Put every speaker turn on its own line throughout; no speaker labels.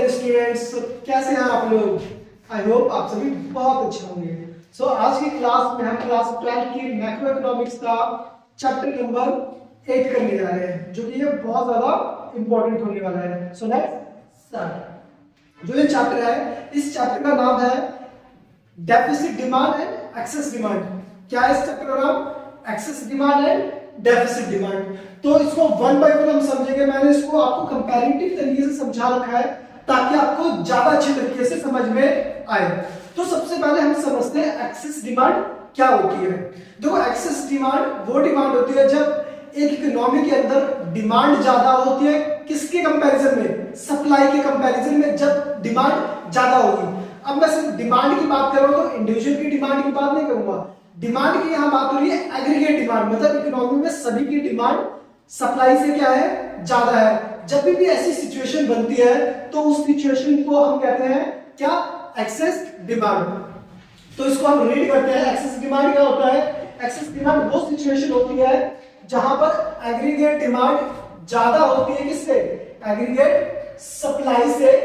Dear students, कैसे हैं आप लोग? आई होप आप सभी बहुत अच्छे होंगे। आज की क्लास में हम क्लास 12 की मैक्रो इकोनॉमिक्स का चैप्टर नंबर 8 करने जा रहे हैं, जो कि ये बहुत ज्यादा इंपॉर्टेंट होने वाला है। So let's start. जो ये चैप्टर है, इस चैप्टर का नाम है deficit demand and excess demand. क्या है इस चैप्टर का नाम? Excess demand and deficit demand. तो इसको वन बाय वन हम समझेंगे। मैंने इसको आपको कंपैरेटिव तरीके से समझा रखा है ताकि आपको ज्यादा अच्छे तरीके से समझ में आए। तो सबसे पहले हम समझते हैं एक्सेस डिमांड क्या होती है। देखो, एक्सेस डिमांड वो डिमांड होती है जब एक इकोनॉमी के अंदर डिमांड ज्यादा होती है। किसके कंपैरिजन में? सप्लाई के कंपैरिजन में जब डिमांड ज्यादा होगी। अब मैं सिर्फ डिमांड की बात कर रहा हूं तो इंडिविजुअल की डिमांड की बात नहीं करूंगा। डिमांड की यहां बात हो रही है एग्रीगेट डिमांड, मतलब इकोनॉमी में सभी की डिमांड सप्लाई से क्या है? ज्यादा है। जब भी ऐसी सिचुएशन बनती है तो उस सिचुएशन को हम कहते हैं क्या? Excess demand. तो इसको हम रीड करते हैं। एक्सेस डिमांड क्या होता है? एक्सेस डिमांड वो सिचुएशन होती है जहां पर एग्रीगेट डिमांड ज्यादा होती है। किससे? एग्रीगेट सप्लाई से,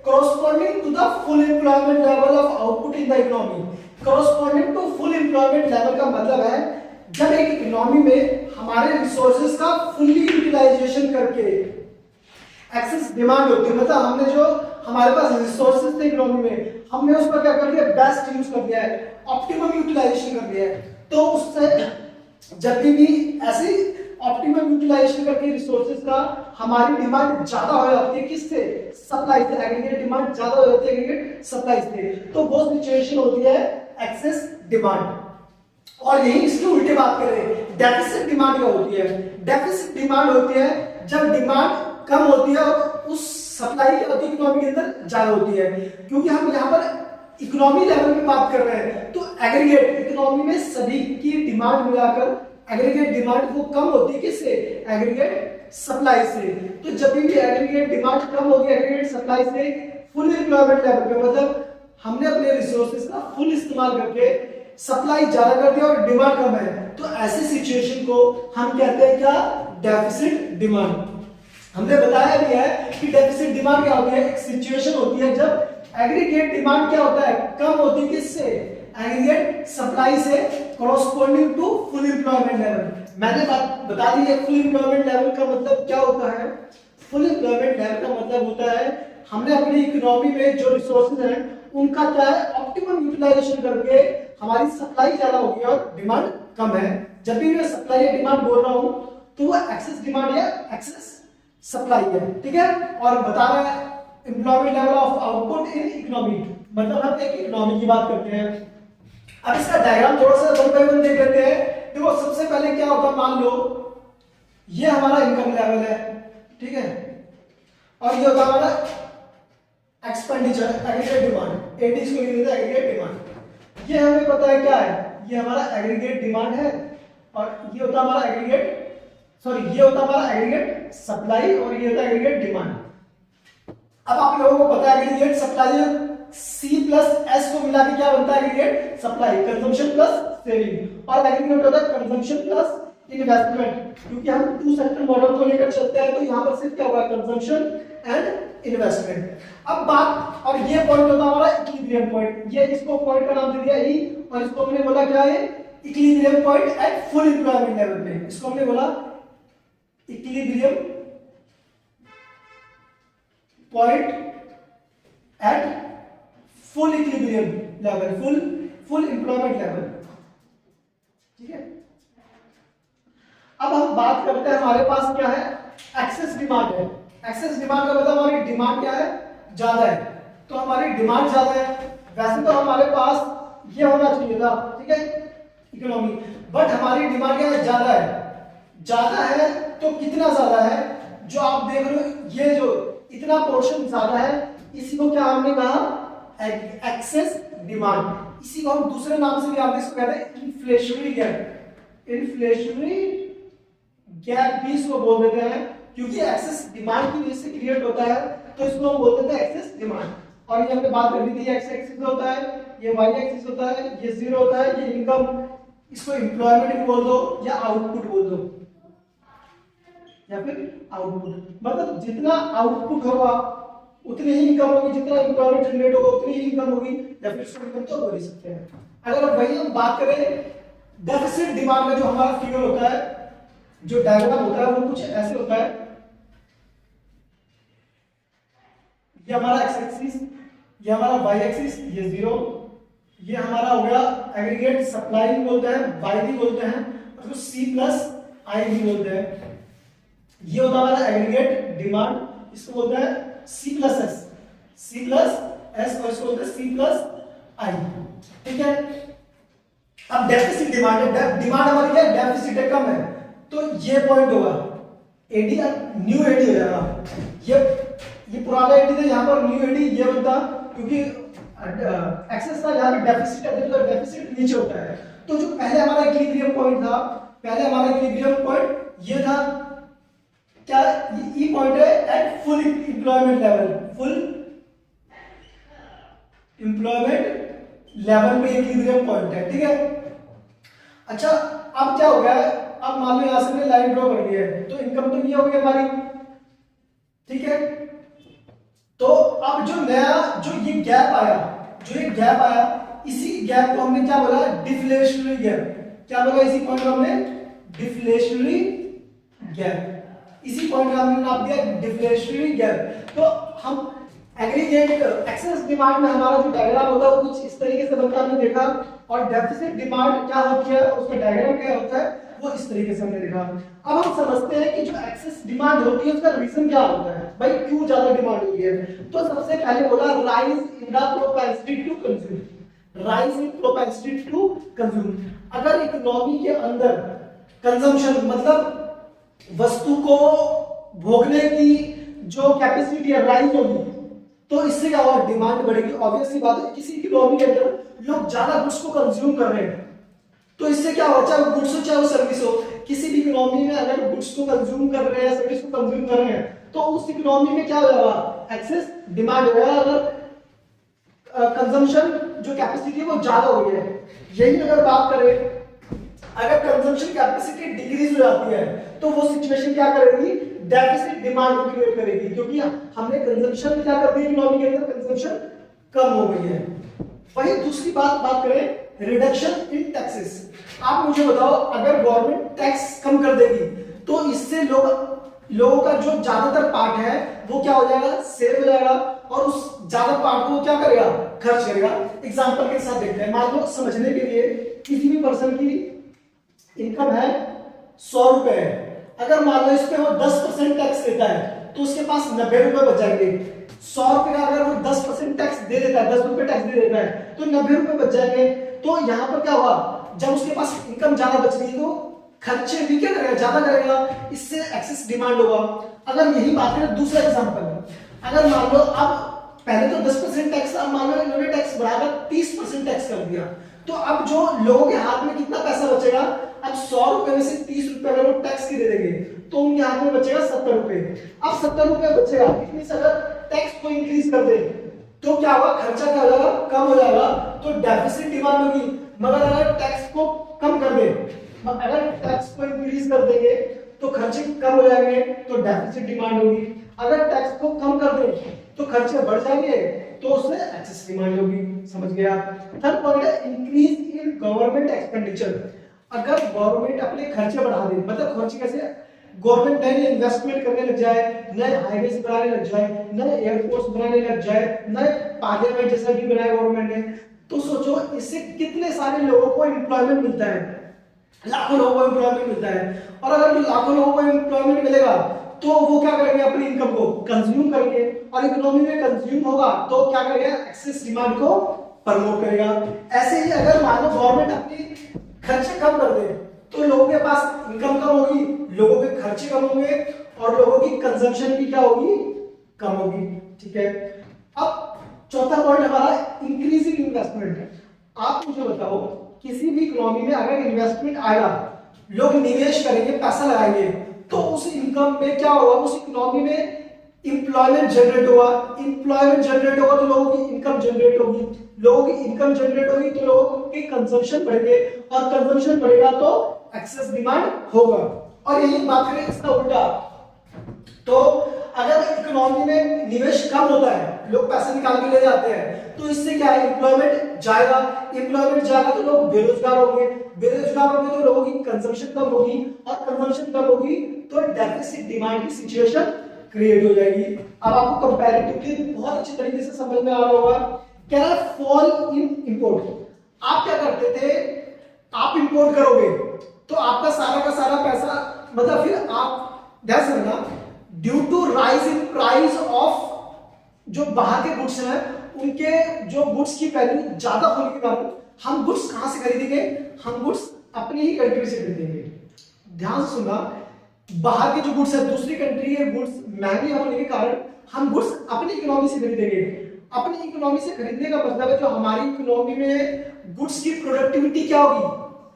corresponding to the full employment level of output in the economy। corresponding to full employment level का मतलब है जब एक इकोनॉमी में हमारे रिसोर्सेज का फुल्ली यूटिलाइजेशन करके एक्सेस डिमांड होती है, मतलब हमने जो हमारे पास रिसोर्सेज थे इकोनॉमी में, हमने उसका क्या कर दिया? बेस्ट यूज कर दिया है, ऑप्टिमम यूटिलाइजेशन कर दिया है। तो उससे जब भी ऐसी ऑप्टिमम यूटिलाइजेशन करके रिसोर्सेज का हमारी डिमांड ज्यादा हो जाती है। किससे? सप्लाई से। एग्रीगेट डिमांड ज्यादा हो जाती है एग्रीगेट सप्लाई से, तो वो सिचुएशन होती है एक्सेस डिमांड। और यही इसके उल्टे बात करें, डेफिसिट डिमांड क्या होती है? डेफिसिट डिमांड होती है जब डिमांड कम होती है और उस सप्लाई क्या होती है इकोनॉमी के अंदर ज्यादा होती है। क्योंकि हम यहाँ पर इकोनॉमी लेवल में बात कर रहे हैं, तो एग्रीगेट इकोनॉमी में सभी की डिमांड मिलाकर एग्रीगेट डिमांड वो कम होती है। किससे? एग्रीगेट सप्लाई से। तो जब भी एग्रीगेट डिमांड कम होगी एग्रीगेट सप्लाई से, फुल एम्प्लॉयमेंट लेवल पे, मतलब हमने अपने रिसोर्सेज का फुल इस्तेमाल करके सप्लाई ज्यादा कर दिया और डिमांड कम है, तो ऐसी सिचुएशन को हम कहते हैं क्या? Deficit demand. हमने बताया भी है कि डेफिसिट डिमांड क्या होती है? एक सिचुएशन होती है जब एग्रीगेट डिमांड क्या होता है? कम होती है। किससे? एग्रीगेट सप्लाई से, corresponding to full employment level। मैंने बात बता दी है। फुल एम्प्लॉयमेंट लेवल का मतलब क्या होता है? फुल एम्प्लॉयमेंट लेवल का मतलब होता है हमने अपनी इकोनॉमी में जो रिसोर्सेज हैं उनका क्या है? ऑप्टिमम यूटिलाइजेशन करके हमारी सप्लाई ज्यादा होगी और डिमांड कम है। जब भी मैं सप्लाई या डिमांड बोल रहा हूं तो वो एक्सेस डिमांड या एक्सेस सप्लाई है, ठीक है। और बता रहा है employment level of output in economy, मतलब हम एक इकोनॉमी की बात करते हैं। अब इसका डायग्राम थोड़ा सा वन बाय वन देख लेते हैं। देखो, सबसे पहले क्या होगा, मान लो ये हमारा इनकम लेवल है, ठीक है, और ये होगा हमारा एक्सपेंडिचर, एग्रीगेट डिमांड। एडी इसको लिख देते हैं एग्रीगेट डिमांड। ये हमें पता है क्या है? ये हमारा एग्रीगेट डिमांड है और ये होता हमारा एग्रीगेट, सॉरी, ये होता हमारा एग्रीगेट सप्लाई और ये होता है एग्रीगेट डिमांड। अब आप लोगों को पता है aggregate supply C plus S को मिला के क्या बनता है? Aggregate supply, consumption plus saving. और एग्रीगेट होता है कंजम्पशन प्लस इन्वेस्टमेंट। क्योंकि हम टू सेक्टर मॉडल को लेकर चलते हैं तो यहां पर सिर्फ क्या होगा? Consumption and investment. अब बात, और ये पॉइंट होता है हमारा इक्विलिब्रियम पॉइंट। ये इसको पॉइंट का नाम दे दिया E, और इसको हमने बोला क्या है? Equilibrium point at full employment level पे। इसको हमने बोला equilibrium point at full equilibrium level, full employment level, ठीक है। अब हम बात करते हैं, हमारे पास क्या है? एक्सेस डिमांड है। एक्सेस डिमांड का मतलब हमारी डिमांड क्या है? ज्यादा है। तो हमारी डिमांड ज्यादा है, वैसे तो हमारे पास ये होना चाहिए था, ठीक है, इकोनॉमी, बट हमारी डिमांड क्या है? ज्यादा है। ज्यादा है तो कितना ज्यादा है? जो आप देख रहे हो ये जो इतना पोर्शन ज्यादा है, इसी को क्या हमने कहा? Excess demand. इसी को हम दूसरे नाम से भी आप इसको कहते हैं इन्फ्लेशनरी गैप। इन्फ्लेशनरी गैप भी इसको बोल देते हैं, क्योंकि एक्सेस डिमांड की वजह से क्रिएट होता है, तो इसको हम बोलते हैं एक्सेस डिमांड। और ये हमने बात कर ली थी, एक्स एक्सिस होता है, ये वाई एक्सिस होता है, ये जीरो होता है, ये इनकम, इसको एम्प्लॉयमेंट बोल दो या आउटपुट बोल दो या फिर आउटपुट, मतलब जितना आउटपुट होगा उतनी ही इनकम होगी, जितना एम्प्लॉयमेंट जनरेट होगा उतनी ही इनकम होगी, डेफिसिट इनकम तो बोल ही सकते हैं। अगर वही हम बात करें डेफिसिट डिमांड का, जो हमारा फिगर होता है, जो डायग्राम होता है वो कुछ ऐसे होता है। ये हमारा एक्स एक्सिस, ये हमारा वाई एक्सिस, ये 0, ये हमारा हो गया एग्रीगेट सप्लाई भी बोलते हैं, वाई भी बोलते हैं, और जो सी प्लस आई भी बोलते हैं। ये होता है हमारा एग्रीगेट डिमांड, इसको बोलते हैं C plus S, C plus S, और इसको बोलते हैं सी प्लस आई। ठीक है, अब डेफिसिट डिमांड है, डिमांड हमारी क्या है, डेफिसिट है, कम है, तो ये पॉइंट होगा एडी, न्यू एडी हो जाएगा। ये पुराना एडी था, यहाँ पर न्यू एडी ये बनता, क्योंकि एक्सेस था, यहाँ पे डेफिसिट है, तो डेफिसिट नीचे होता है। तो जो पहले हमारा इक्विलिब्रियम पॉइंट था, पहले हमारा इक्विलिब्रियम पॉइंट ये था क्या, ये पॉइंट है at full employment level, full employment level पे इक्विलिब्रियम पॉइंट है। ठीक है, अच्छा अब क्या हो गया है, अब मान लो यहां से मैंने लाइन ड्रॉ कर दी है, तो इनकम तो ये हो गई हमारी। ठीक है, तो अब जो नया जो ये गैप आया, जो ये गैप आया, इसी गैप को हमने क्या बोला, डिफ्लेशनरी गैप। क्या बोला इसी पॉइंट को हमने, डिफ्लेशनरी गैप। इसी पॉइंट का हमने नाम दिया डिफ्लेशनरी गैप। तो हम एग्रीगेट एक्सेस डिमांड में हमारा जो डायग्राम होता है वो कुछ इस तरीके से बनता हमने देखा, और डेफिसिट डिमांड क्या होती है, उसका डायग्राम क्या होता है वो इस तरीके से हमने देखा। अब हम समझते हैं कि जो एक्सेस डिमांड होती है उसका रीजन क्या होता है, भाई क्यों ज्यादा डिमांड होती है। तो सबसे पहले बोला rise in the propensity to consume, rise in propensity to consume. अगर इकोनॉमी के अंदर कंजम्पशन मतलब वस्तु को भोगने की जो कैपेसिटी है राइज होगी, तो इससे क्या होगा, डिमांड बढ़ेगी। ऑब्वियस सी बात है, किसी इकोनॉमी के अंदर लोग ज्यादा गुड्स को कंज्यूम कर रहे हैं, तो इससे क्या होगा, चाहे वो गुड्स हो चाहे वो सर्विस हो, किसी भी इकोनॉमी में अगर गुड्स को कंज्यूम कर रहे हैं, सर्विस को कंज्यूम कर रहे हैं, तो उस इकोनॉमी में क्या हो जाएगा, एक्सेस डिमांड होगा। अगर कंजम्पशन जो कैपेसिटी है वो ज्यादा हो गई है, यही अगर बात करें, अगर कंजम्पशन कैपेसिटी डिक्रीज हो जाती है, तो वो सिचुएशन क्या करेगी, डेफिसिट डिमांड को क्रिएट करेगी, क्योंकि हमने कंजम्पशन क्या कर दी इकोनॉमी के अंदर, कंजम्पशन कम हो गई है। वही दूसरी बात करें रिडक्शन इन टैक्सेस। आप मुझे बताओ, अगर गवर्नमेंट टैक्स कम कर देगी तो इससे लोगों का जो ज्यादातर पार्ट है वो क्या हो जाएगा, सेव हो जाएगा, और उस ज्यादा पार्ट को क्या करेगा, खर्च करेगा। एग्जांपल के साथ देखते हैं, मान लो समझने के लिए, किसी भी पर्सन की इनकम है 100 रुपए है, अगर मान लो इस पे वो 10% टैक्स देता है तो उसके पास 90 रुपए बच जाएंगे। 100 रुपए का अगर वो 10% टैक्स दे देता है, 10 रुपए टैक्स दे देता है, तो 90 रुपए बच जाएंगे। तो यहाँ पर क्या हुआ, जब उसके पास इनकम ज्यादा बच गई तो खर्चे भी क्या करेगा, ज्यादा करेगा, इससे एक्सेस डिमांड होगा। अगर यही बात करें दूसरा एग्जांपल, अगर मान लो अब पहले तो 10% टैक्स, अब मान लो इन्होंने टैक्स बढ़ाकर 30% टैक्स कर दिया, तो अब जो लोगों के हाथ में कितना पैसा बचेगा, अब 100 रुपए में से 30 रुपए अगर वो टैक्स के दे देंगे तो उनके हाथ में बचेगा 70 रुपए। अब 70 रुपए बचेगा, इतनी से अगर टैक्स को इंक्रीज कर दे तो क्या होगा, खर्चा क्या हो जाएगा, कम हो जाएगा, तो डेफिसिट डिमांड होगी। मगर अगर टैक्स को कम कर दे, अगर टैक्स को इंक्रीज कर देंगे तो खर्चे कम हो जाएंगे, तो डेफिसिट डिमांड होगी। अगर टैक्स को कम कर दे तो खर्चे बढ़ जाएंगे, तो उसमें एक्सेस डिमांड होगी। समझ गया। थर्ड पॉइंट है इंक्रीज इन गवर्नमेंट एक्सपेंडिचर। अगर गवर्नमेंट अपने खर्चे बढ़ा दे, मतलब खर्चे कैसे, गवर्नमेंट नए इन्वेस्टमेंट करने लग जाए, नए हाईवेज बनाने लग जाए, नए एयरपोर्ट्स बनाने लग जाए, नए पार्लियामेंट जैसा भी बनाया गवर्नमेंट ने, तो सोचो इससे कितने सारे लोगों को एम्प्लॉयमेंट मिलता है, लाखों लोगों को एम्प्लॉयमेंट मिलता है। और अगर जो लाखों लोगों को एम्प्लॉयमेंट मिलेगा तो वो क्या करेंगे, अपनी इनकम को कंज्यूम करेंगे, और इकोनॉमी में कंज्यूम होगा तो क्या करेगा, एक्सेस डिमांड को प्रमोट करेगा। ऐसे ही अगर मान लो गवर्नमेंट अपनी खर्चे कम कर दे तो लोगों के पास इनकम कम होगी, लोगों के खर्चे कम होंगे, और लोगों की कंजम्पशन भी क्या होगी, कम होगी। ठीक है। अब चौथा पॉइंट हमारा इंक्रीजिंग इन्वेस्टमेंट है। आप मुझे बताओ, किसी भी इकोनॉमी में अगर इन्वेस्टमेंट आएगा, लोग निवेश करेंगे, पैसा लगाएंगे, तो उस इनकम में क्या होगा, उस इकोनॉमी में इंप्लॉयमेंट जनरेट होगा, इंप्लॉयमेंट जनरेट होगा तो लोगों की इनकम जनरेट होगी, लोगों की इनकम जनरेट होगी तो लोगों के कंजम्पशन बढ़ेंगे, और कंजम्पशन बढ़ेगा तो एक्सेस डिमांड होगा। और यही बात करें इसका उल्टा, तो अगर इकोनॉमी में निवेश कम होता है, लोग पैसे निकाल के ले जाते हैं, तो इससे क्या है, एम्प्लॉयमेंट जाएगा, एम्प्लॉयमेंट जाएगा तो लोग बेरोजगार होंगे, बेरोजगार होंगे तो लोगों की कंजम्पशन कम होगी, और कंजम्पशन कम होगी तो डेफिसिट डिमांड की सिचुएशन क्रिएट हो जाएगी। अब आपको कंपैरेटिवली बहुत अच्छी तरीके से समझ में आ रहा होगा। कह रहा है फॉल इन इंपोर्ट। आप क्या करते थे, आप इंपोर्ट करोगे तो आपका सारा का सारा पैसा, मतलब फिर आप ध्यान से रखना, due to rise in price of जो बाहर के गुड्स हैं, उनके जो गुड्स की वैल्यू ज्यादा होने के कारण हम गुड्स कहां से खरीदेंगे, हम गुड्स अपनी ही कंट्री से खरीदेंगे। ध्यान से सुनना, बाहर के जो गुड्स है, दूसरी कंट्री के गुड्स महंगे होने के कारण हम गुड्स अपनी इकोनॉमी से खरीदेंगे। अपनी इकोनॉमी से खरीदने का मतलब है जो हमारी इकोनॉमी में गुड्स की प्रोडक्टिविटी क्या होगी,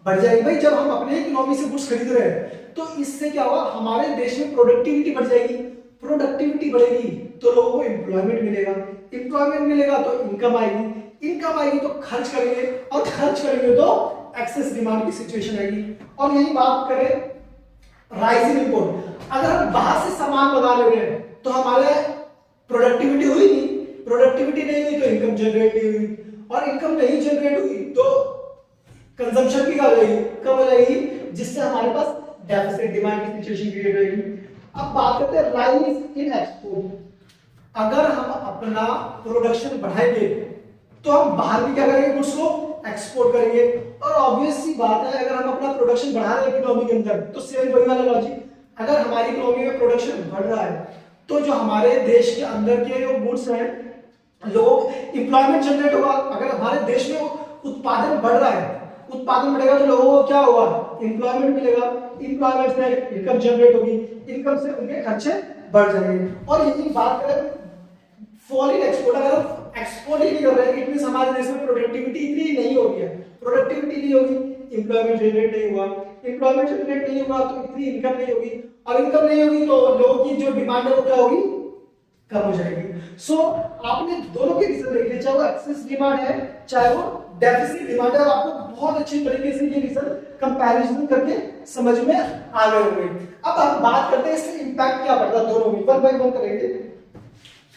बढ़ जाएगी। भाई जब हम अपने इकोनॉमी से गुड्स खरीद रहे हैं तो इससे क्या होगा, हमारे देश में प्रोडक्टिविटी बढ़ जाएगी, प्रोडक्टिविटी बढ़ेगी तो लोगों को एम्प्लॉयमेंट मिलेगा, एम्प्लॉयमेंट मिलेगा तो इनकम आएगी, इनकम आएगी तो खर्च करेंगे, और खर्च करेंगे तो एक्सेस डिमांड की सिचुएशन आएगी। और यही बात करें राइज इन इंपोर्ट, अगर हम बाहर से सामान मंगा ले रहे हैं तो हमारे प्रोडक्टिविटी हुई नहीं, प्रोडक्टिविटी नहीं हुई तो इनकम जनरेट नहीं हुई, और इनकम नहीं जनरेट हुई तो कंजम्पशन भी कम हो जाएगी, जिससे हमारे पास डेफिसिट डिमांड की सिचुएशन क्रिएट होगी। अब बात करते हैं राइज इन एक्सपोर्ट। अगर हम अपना प्रोडक्शन बढ़ाएंगे तो हम बाहर भी क्या करेंगे, गुड्स को एक्सपोर्ट करेंगे। और ऑब्वियस सी बात है, अगर हम अपना प्रोडक्शन बढ़ा रहे हैं इकोनॉमी के अंदर, तो सेम वही वाला लॉजिक, अगर हमारी इकोनॉमी में प्रोडक्शन बढ़ रहा है तो जो हमारे देश के अंदर के जो गुड्स हैं, लोग एम्प्लॉयमेंट जनरेट होगा। अगर हमारे देश में उत्पादन बढ़ रहा है, उत्पादन बढ़ेगा तो लोगों को क्या होगा, एम्प्लॉयमेंट मिलेगा, एम्प्लॉयमेंट से इनकम जनरेट होगी, इनकम से उनके खर्चे बढ़ जाएंगे। और यही बात करें फॉल इन एक्सपोर्ट, अगर हम एक्सपोर्ट ही नहीं कर रहे हैं, इट मींस हमारे देश में प्रोडक्टिविटी इतनी नहीं हो रही है, प्रोडक्टिविटी नहीं होगी, एम्प्लॉयमेंट जनरेट नहीं हुआ, एम्प्लॉयमेंट जनरेट नहीं हुआ तो इतनी इनकम नहीं होगी, और इनकम नहीं होगी तो लोगों की जो डिमांड है वो क्या होगी, कम हो जाएगी। सो आपने दोनों के रीजन देख लिए, चाहे वो एक्सेस डिमांड है चाहे वो डेफिसिट डिमांड है, और आपको बहुत अच्छी तरीके से ये रीजन कंपैरिजन करके समझ में आ गए होंगे। अब हम बात करते हैं इससे इंपैक्ट क्या पड़ता है दोनों में, वन बाय वन करेंगे।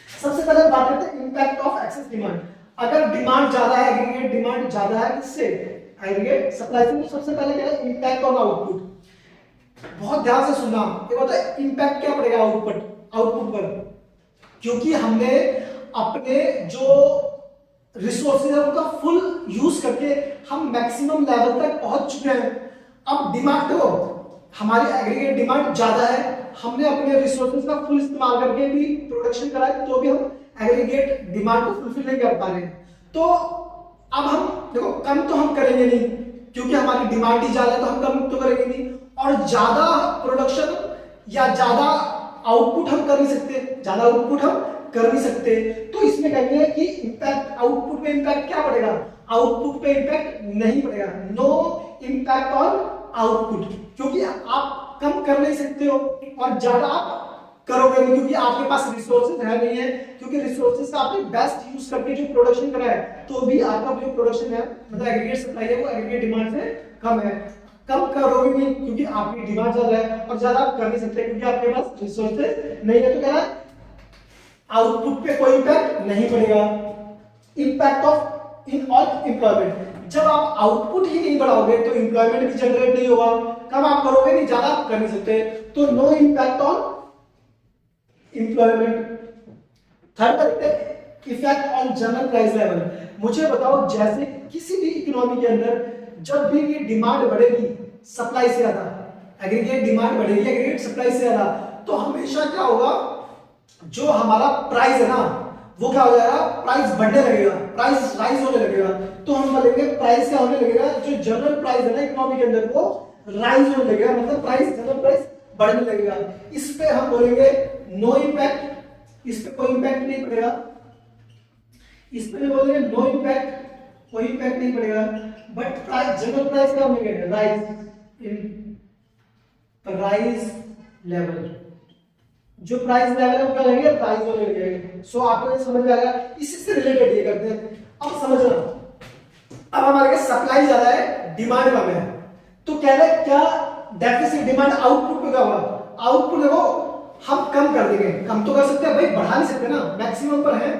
सबसे पहले बात करते हैं इंपैक्ट ऑफ एक्सेस डिमांड। अगर डिमांड ज्यादा है, एग्रीगेट डिमांड ज्यादा है, इससे एग्रीगेट सप्लाई से सबसे पहले क्या है, इंपैक्ट ऑन आउटपुट। बहुत ध्यान से सुनना, ये होता है इंपैक्ट क्या पड़ेगा आउटपुट पर, क्योंकि हमने अपने जो रिसोर्सेज है उनका फुल यूज करके हम मैक्सिमम लेवल तक पहुंच चुके हैं। अब डिमांड देखो, हमारी एग्रीगेट डिमांड ज्यादा है, हमने अपने रिसोर्सेज का फुल इस्तेमाल करके भी प्रोडक्शन करा है, तो भी हम एग्रीगेट डिमांड को फुलफिल नहीं कर पा रहे हैं। तो अब हम देखो, कम तो हम करेंगे नहीं, क्योंकि हमारी डिमांड ही ज्यादा है, तो हम कम तो करेंगे नहीं, और ज्यादा प्रोडक्शन या ज्यादा आउटपुट हम कर नहीं सकते, ज्यादा आउटपुट हम कर नहीं सकते। तो इसमें कहेंगे कि इंपैक्ट आउटपुट पे इंपैक्ट क्या पड़ेगा, आउटपुट पे इंपैक्ट नहीं पड़ेगा, नो इंपैक्ट ऑन आउटपुट, क्योंकि आप कम कर नहीं सकते हो और ज्यादा आप करोगे नहीं, क्योंकि आपके पास रिसोर्सेज है नहीं है, क्योंकि रिसोर्सेज का आपने बेस्ट यूज करके जो प्रोडक्शन करा है, तो भी आपका जो प्रोडक्शन है मतलब एग्रीगेट सप्लाई है वो एग्रीगेट डिमांड से कम है। कम करोगे नहीं क्योंकि आपकी डिमांड ज्यादा है, और ज्यादा आप कर नहीं सकते क्योंकि आपके पास रिसोर्सेज नहीं है। तो क्या है, आउटपुट पे कोई इंपैक्ट नहीं पड़ेगा। Impact of in on employment, जब आप आउटपुट ही नहीं बढ़ाओगे तो एम्प्लॉयमेंट भी जनरेट नहीं होगा, कम आप करोगे नहीं, ज्यादा आप कर नहीं सकते, तो no impact on employment. Third करते हैं effect on general price level. मुझे बताओ, जैसे किसी भी इकोनॉमी के अंदर जब भी ये डिमांड बढ़ेगी सप्लाई से ज्यादा, एग्रीगेट डिमांड बढ़ेगी एग्रीगेट सप्लाई से ज्यादा, तो हमेशा क्या होगा, जो हमारा प्राइस है ना वो क्या हो जाएगा, प्राइस बढ़ने लगेगा, प्राइस राइज होने लगेगा। तो हम बोलेंगे प्राइस क्या होने लगेगा, जो जनरल प्राइस है ना इकोनॉमी के अंदर वो राइज होने लगेगा, मतलब प्राइस जनरल प्राइस बढ़ने लगेगा। इस पे हम बोलेंगे नो इंपैक्ट, इस पे कोई इंपैक्ट नहीं पड़ेगा, इस पे बोलेंगे नो इंपैक्ट, कोई इंपैक्ट नहीं पड़ेगा। बट प्राइस जनरल प्राइस क्या होने लगेगा, राइज इन प्राइस लेवल, जो प्राइस लेवल है वो क्या लगेगा, प्राइस होने लगेगा। सो आपको ये समझ में आ गया, इसी से रिलेटेड ये करते हैं। अब समझना, अब हमारे पास सप्लाई ज्यादा है डिमांड कम है, तो कह रहे क्या डेफिसिट डिमांड आउटपुट पे क्या होगा, आउटपुट देखो हम कम कर देंगे, कम तो कर सकते हैं भाई, बढ़ा नहीं सकते ना, मैक्सिमम पर है,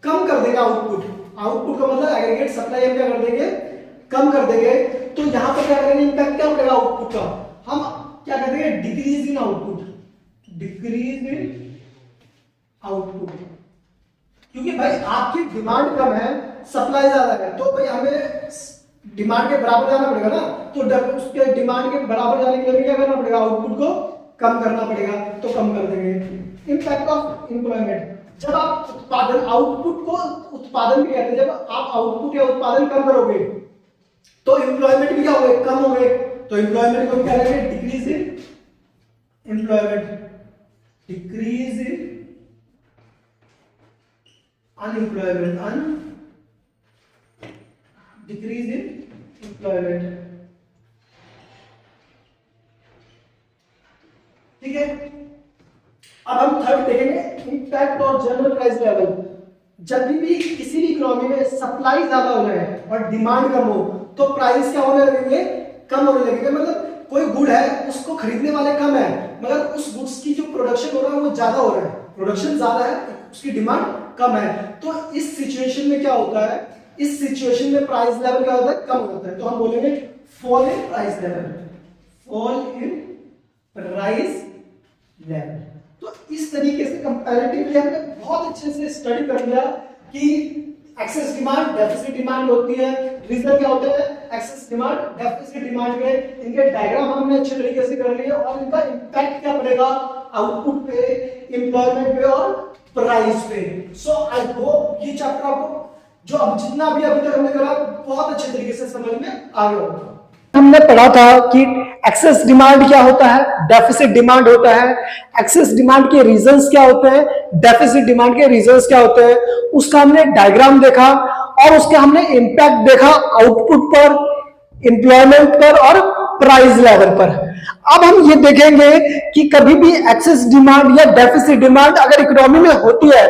कम कर देगा आउटपुट। आउटपुट का मतलब एग्रीगेट सप्लाई हम क्या कर देंगे, कम कर देंगे। तो यहाँ पर क्या करेंगे, इम्पैक्ट क्या पड़ेगा आउटपुट का, हम क्या कर देंगे, decrease in output, decrease in output. क्योंकि भाई आपकी डिमांड कम है, सप्लाई ज्यादा है, तो भाई हमें डिमांड के बराबर जाना पड़ेगा ना, तो उसके डिमांड के बराबर जाने के लिए क्या करना पड़ेगा, आउटपुट को कम करना पड़ेगा, तो कम कर देंगे। इम्पैक्ट ऑफ एम्प्लॉयमेंट, जब आप उत्पादन, आउटपुट को उत्पादन भी कहते हैं, जब आप आउटपुट या उत्पादन कम करोगे तो एम्प्लॉयमेंट भी क्या हो गए, कम हो गए, तो एम्प्लॉयमेंट को क्या करेंगे, decrease in employment, decrease in unemployment, decrease in employment. ठीक है, अब हम थर्ड देखेंगे, इम्पैक्ट और जनरल प्राइस लेवल। जब भी किसी भी इकोनॉमी में सप्लाई ज्यादा हो जाए और डिमांड कम हो तो प्राइस क्या होने लगेंगे, कम होने लगेंगे। मतलब कोई गुड है, उसको खरीदने वाले कम है, मगर उस गुड्स की जो प्रोडक्शन हो रहा है वो ज्यादा हो रहा है, प्रोडक्शन ज्यादा है, उसकी डिमांड कम है। तो इस सिचुएशन में क्या होता है, इस सिचुएशन में प्राइस लेवल क्या होता है, कम होता है। तो हम बोलेंगे fall in price level, fall in price level. तो इस तरीके से कंपैरेटिवली हमने बहुत अच्छे से स्टडी कर लिया कि एक्सेस डिमांड, डेफिसिट डिमांड होती है, रीजन क्या होते हैं एक्सेस डिमांड, डेफिसिट डिमांड के, इनके डायग्राम हमने अच्छे तरीके से कर लिए और इनका इंपैक्ट क्या पड़ेगा आउटपुट पे, एम्प्लॉयमेंट पे और प्राइस पे। सो आई होप ये चैप्टर आपको जो अब जितना भी अभी तक हमने करा बहुत अच्छे तरीके से समझ में आ गया होगा। हमने पढ़ा था कि एक्सेस डिमांड क्या होता है, डेफिसिट डिमांड होता है, एक्सेस डिमांड के रीजंस क्या होते हैं, डेफिसिट डिमांड के रीजंस क्या होते हैं, उसका हमने डायग्राम देखा और उसका हमने इंपैक्ट देखा आउटपुट पर, एम्प्लॉयमेंट पर और प्राइस लेवल पर। अब हम ये देखेंगे कि कभी भी एक्सेस डिमांड या डेफिसिट डिमांड अगर इकोनॉमी में होती है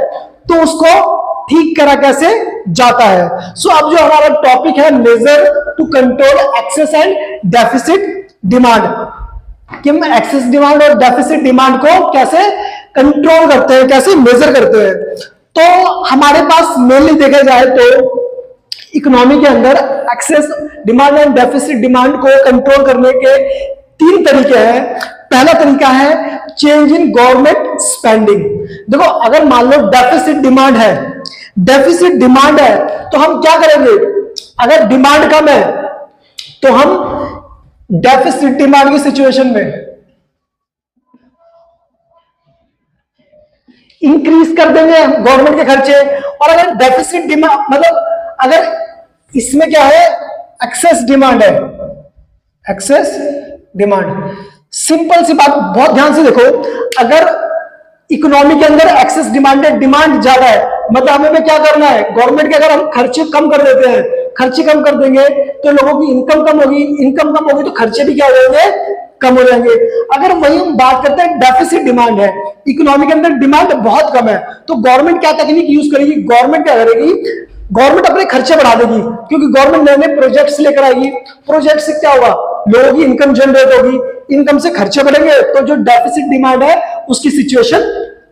तो उसको ठीक करा कैसे जाता है। सो अब जो हमारा टॉपिक है, major to control excess and deficit demand, कि हम एक्सेस डिमांड और डेफिसिट डिमांड को कैसे कंट्रोल करते हैं, कैसे मेजर करते हैं। तो हमारे पास मेनली देखा जाए तो इकोनॉमी के अंदर excess demand and deficit demand को कंट्रोल करने के 3 तरीके हैं। पहला तरीका है चेंज इन गवर्नमेंट स्पेंडिंग। देखो अगर मान लो डेफिसिट डिमांड है, डेफिसिट डिमांड है तो हम क्या करेंगे, अगर डिमांड कम है तो हम डेफिसिट डिमांड की सिचुएशन में इंक्रीज कर देंगे गवर्नमेंट के खर्चे। और अगर डेफिसिट डिमांड मतलब अगर इसमें क्या है एक्सेस डिमांड है, एक्सेस डिमांड, सिंपल सी बात बहुत ध्यान से देखो, अगर इकोनॉमी के अंदर एक्सेस डिमांड है, डिमांड ज्यादा है, मतलब हमें क्या करना है, गवर्नमेंट के अगर हम खर्चे कम कर देते हैं, खर्चे कम कर देंगे तो लोगों की इनकम कम होगी, इनकम कम होगी तो खर्चे भी क्या हो जाएंगे, कम हो जाएंगे। अगर वही हम बात करते हैं डेफिसिट डिमांड है, इकोनॉमी के अंदर डिमांड बहुत कम है, तो गवर्नमेंट क्या टेक्निक यूज करेगी, गवर्नमेंट क्या करेगी, गवर्नमेंट अपने खर्चे बढ़ा देगी, क्योंकि गवर्नमेंट नए नए प्रोजेक्ट्स लेकर आएगी, प्रोजेक्ट से क्या होगा, लोगों की इनकम जनरेट होगी, इनकम से खर्चे बढ़ेंगे तो जो डेफिसिट डिमांड है उसकी सिचुएशन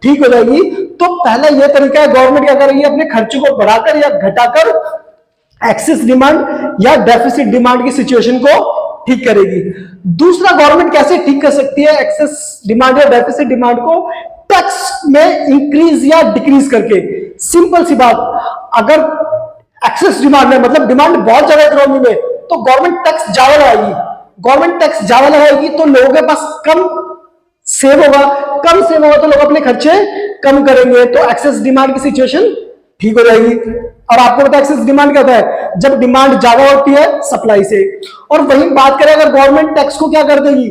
ठीक हो जाएगी। तो पहला यह तरीका है, गवर्नमेंट क्या करेगी, अपने खर्चों को बढ़ाकर या घटाकर एक्सेस डिमांड या डेफिसिट डिमांड की सिचुएशन को ठीक करेगी। दूसरा, गवर्नमेंट कैसे ठीक कर सकती है एक्सेस डिमांड या डेफिसिट डिमांड को, टैक्स में इंक्रीज या डिक्रीज करके। सिंपल सी बात, अगर एक्सेस डिमांड है मतलब डिमांड बहुत ज्यादा इकोनॉमी में, तो गवर्नमेंट टैक्स ज्यादा लगाएगी, गवर्नमेंट टैक्स ज्यादा लगाएगी तो लोगों के पास कम सेव होगा, कम सेव होगा तो लोग अपने खर्चे कम करेंगे, तो एक्सेस डिमांड की सिचुएशन ठीक हो जाएगी। और आपको पता है एक्सेस डिमांड क्या होता है, जब डिमांड ज्यादा होती है सप्लाई से। और वही बात करें अगर गवर्नमेंट टैक्स को क्या कर देगी,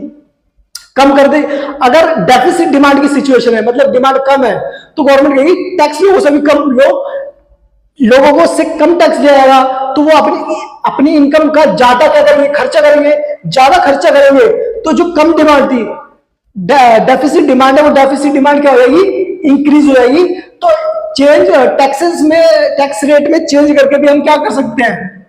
कम कर दे, अगर डेफिसिट डिमांड की सिचुएशन है मतलब डिमांड कम है तो गवर्नमेंट कहेगी टैक्स लोगों से भी कम लो, लोगों को से कम टैक्स दिया जाएगा तो वो अपनी इनकम का ज्यादा क्या करेंगे, खर्चा करेंगे, ज्यादा खर्चा करेंगे तो जो कम डिमांड थी डेफिसिट डिमांड है वो डेफिसिट डिमांड क्या हो जाएगी, इंक्रीज हो जाएगी। तो चेंज टैक्सेस में, टैक्स रेट में चेंज करके भी हम क्या कर सकते हैं,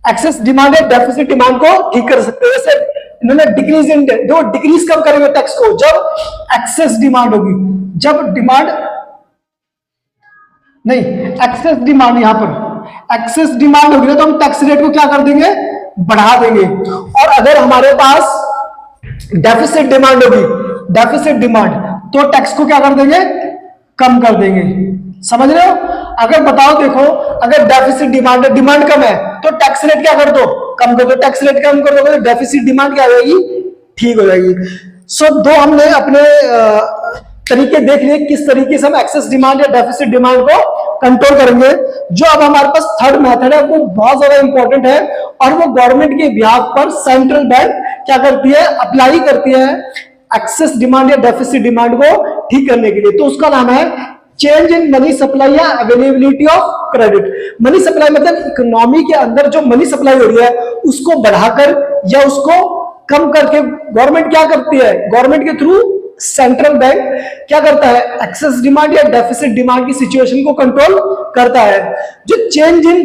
एक्सेस डिमांड है डेफिसिट डिमांड को ठीक कर सकते हैं। जैसे इन्होंने डिक्रीज इन डेट, देखो डिक्रीज कब करेंगे टैक्स को, जब एक्सेस डिमांड होगी, जब डिमांड नहीं, एक्सेस डिमांड, यहां पर एक्सेस डिमांड होगी ना तो हम टैक्स रेट को क्या कर देंगे, बढ़ा देंगे। और अगर हमारे पास डेफिसिट डिमांड होगी, डेफिसिट डिमांड, तो टैक्स को क्या कर देंगे, कम कर देंगे। समझ रहे हो? अगर बताओ, देखो अगर डेफिसिट डिमांड है, डिमांड कम है, तो टैक्स रेट क्या कर दो, कम कर दो। टैक्स रेट कम कर दो तो डेफिसिट डिमांड क्या हो जाएगी, ठीक हो जाएगी। सो दो हमने अपने तरीके देख लिए किस तरीके से हम एक्सेस डिमांड या डेफिसिट डिमांड को कंट्रोल करेंगे। जो अब हमारे पास थर्ड मेथड है वो बहुत ज्यादा इंपॉर्टेंट है, और वो गवर्नमेंट के बिहाफ पर सेंट्रल बैंक क्या करती है, अप्लाई करती है एक्सेस डिमांड या डेफिसिट डिमांड को ठीक करने के लिए। तो उसका नाम है चेंज इन मनी सप्लाई या availability of credit. Money supply मतलब इकोनॉमी के अंदर जो मनी सप्लाई हो रही है उसको बढ़ाकर या उसको कम करके गवर्नमेंट क्या करती है, गवर्नमेंट के थ्रू सेंट्रल बैंक क्या करता है, एक्सेस डिमांड या डेफिसिट डिमांड की सिचुएशन को कंट्रोल करता है। जो चेंज इन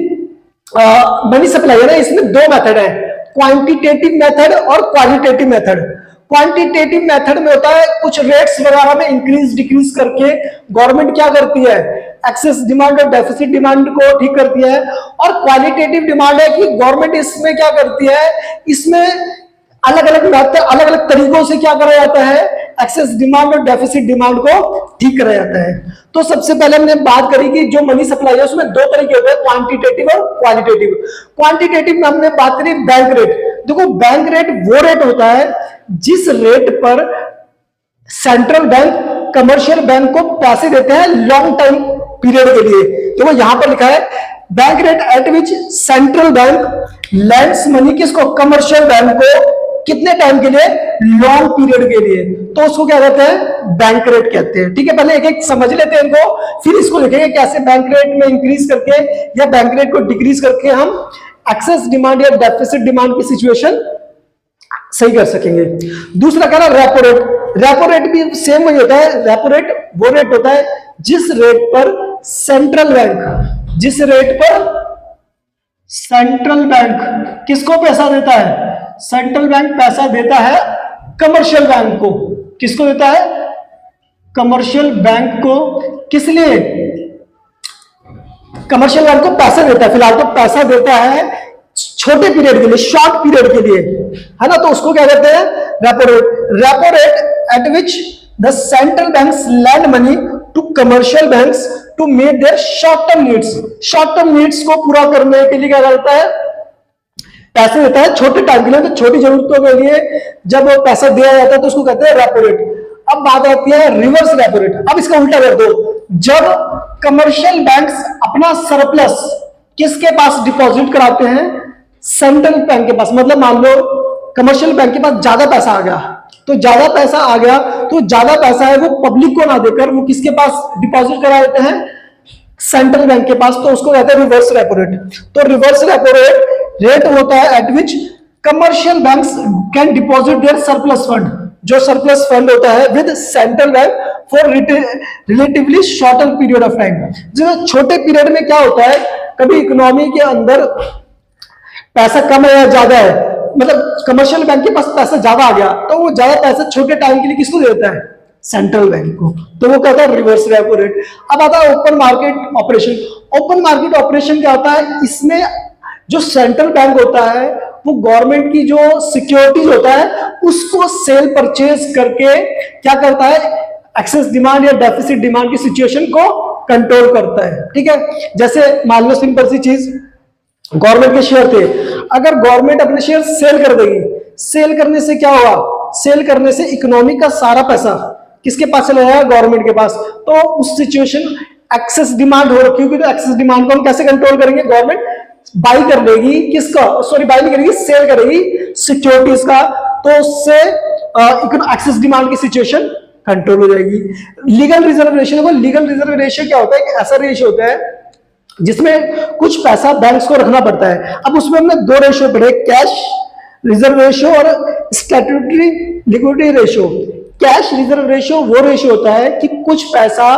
मनी सप्लाई है ना, इसमें दो मेथड है, क्वांटिटेटिव मेथड और क्वालिटेटिव मेथड। क्वांटिटेटिव मेथड में होता है कुछ रेट्स वगैरह में इंक्रीज डिक्रीज करके गवर्नमेंट क्या करती है, एक्सेस डिमांड और डेफिसिट डिमांड को ठीक करती है। और क्वालिटेटिव डिमांड है कि गवर्नमेंट इसमें क्या करती है, इसमें अलग अलग मेथड, अलग अलग तरीकों से क्या करा जाता है, एक्सेस डिमांड और डेफिसिट डिमांड को ठीक करा जाता है। तो सबसे पहले हमने बात करी कि जो मनी सप्लाई है उसमें दो तरीके होते हैं, क्वांटिटेटिव और क्वालिटेटिव। क्वांटिटेटिव में हमने बात करी बैंक रेट। देखो बैंक रेट वो रेट होता है जिस रेट पर सेंट्रल बैंक कमर्शियल बैंक को पैसे देते हैं लॉन्ग टाइम पीरियड के लिए। देखो यहां पर लिखा है bank rate at which central bank lands money किसको, कमर्शियल बैंक को, कितने टाइम के लिए, लॉन्ग पीरियड के लिए, तो उसको क्या कहते हैं, बैंक रेट कहते हैं। ठीक है, पहले एक एक समझ लेते हैं इनको, फिर इसको देखेंगे कैसे बैंक रेट में इंक्रीज करके या बैंक रेट को डिक्रीज करके हम एक्सेस डिमांड या डेफिसिट डिमांड की सिचुएशन सही कर सकेंगे। दूसरा क्या है, रेपो रेट। रेपो रेट भी सेम वही होता है। रेपो रेट वो रेट होता है जिस रेट पर सेंट्रल बैंक, जिस रेट पर सेंट्रल बैंक किसको पैसा देता है, सेंट्रल बैंक पैसा देता है कमर्शियल बैंक को। किसको देता है, कमर्शियल बैंक को। किस लिए, कमर्शियल बैंक को पैसा देता है, फिलहाल तो पैसा देता है छोटे पीरियड के लिए, शॉर्ट पीरियड के लिए, है ना, तो उसको क्या कहते हैं, repo rate. Repo rate at which the central banks lend money to commercial banks to make their short term needs. Short term needs को पूरा करने के लिए क्या करता है, पैसे देता है छोटे टाइम के लिए, तो छोटी जरूरतों के लिए जब पैसा दिया जाता है तो उसको कहते हैं रेपो रेट। अब बात आती है रिवर्स रेपो रेट। अब इसका उल्टा कर दो, जब कमर्शियल बैंक्स अपना सरप्लस किसके पास डिपॉजिट कराते हैं, सेंट्रल बैंक के पास। मतलब मान लो कमर्शियल बैंक के पास ज्यादा पैसा आ गया, तो ज्यादा पैसा आ गया तो ज्यादा पैसा है वो पब्लिक को ना देकर वो किसके पास डिपॉजिट करा देते हैं, सेंट्रल बैंक के पास, तो उसको कहते हैं रिवर्स रेपो रेट। तो रिवर्स रेपो रेट होता है at which commercial banks can deposit their surplus fund, जो सरप्लस फंड होता है with central bank for relatively shorter period of time. जो छोटे पीरियड में क्या होता है, कभी इकोनॉमी के अंदर पैसा कम है या ज्यादा है, मतलब कमर्शियल बैंक के पास पैसा ज्यादा आ गया तो वो ज्यादा पैसा छोटे टाइम के लिए किसको देता है, सेंट्रल बैंक को, तो वो कहता है रिवर्स रेपो रेट। अब आता है open market operation. Open market operation क्या होता है, इसमें जो सेंट्रल बैंक होता है वो गवर्नमेंट की जो सिक्योरिटीज होता है उसको सेल परचेज करके क्या करता है, एक्सेस डिमांड या डेफिसिट डिमांड की सिचुएशन को कंट्रोल करता है। ठीक है, जैसे मान लो सिंपल सी चीज, गवर्नमेंट के शेयर थे, अगर गवर्नमेंट अपने शेयर सेल कर देगी, सेल करने से क्या होगा, सेल करने से इकोनॉमी का सारा पैसा किसके पास चला जाएगा, गवर्नमेंट के पास। तो उस सिचुएशन एक्सेस डिमांड हो रखी होगी, तो एक्सेस डिमांड को हम कैसे कंट्रोल करेंगे, गवर्नमेंट बाई कर लेगी, किसका, सॉरी बाई नहीं करेगी, सेल करेगी सिक्योरिटीज का, तो उससे एक्सेस डिमांड की सिचुएशन कंट्रोल हो जाएगी। Legal reserve ratio, legal reserve ratio क्या होता है, एक ऐसा रेशियो होता है जिसमें कुछ पैसा बैंक्स को रखना पड़ता है। अब उसमें हमने दो रेशियो पढ़े, कैश रिजर्व रेशियो और statutory liquidity ratio. Cash reserve ratio वो रेशियो होता है कि कुछ पैसा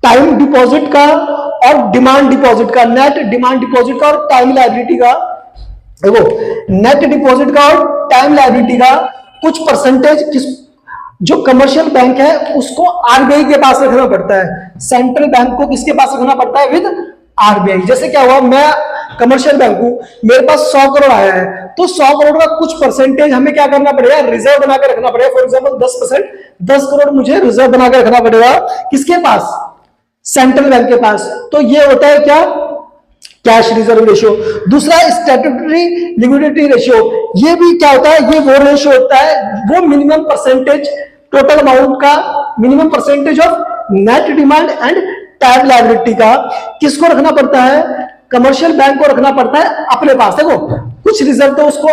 टाइम डिपॉजिट का और डिमांड डिपॉजिट का, नेट डिमांड डिपॉजिट का और टाइम लायबिलिटी का देखो नेट डिपॉजिट का और टाइम लायबिलिटी का कुछ परसेंटेज किस जो कमर्शियल बैंक है उसको आरबीआई के पास रखना पड़ता है, सेंट्रल बैंक को किसके पास रखना पड़ता है, विद आरबीआई। जैसे क्या हुआ, मैं कमर्शियल बैंक हूं, मेरे पास 100 करोड़ आया है, तो 100 करोड़ का कुछ परसेंटेज हमें क्या करना पड़ेगा, रिजर्व बनाकर रखना पड़ेगा। फॉर एग्जाम्पल 10%, 10 करोड़ मुझे रिजर्व बनाकर रखना पड़ेगा, किसके पास, सेंट्रल बैंक के पास। तो ये होता है क्या, कैश रिजर्व रेशियो। दूसरा स्टैट्यूटरी लिक्विडिटी रेशियो, ये भी क्या होता है, ये वो रेशियो होता है, वो मिनिमम परसेंटेज टोटल अमाउंट का, minimum percentage of net demand and time liability का किसको रखना पड़ता है, कमर्शियल बैंक को रखना पड़ता है अपने पास। देखो कुछ रिजर्व तो उसको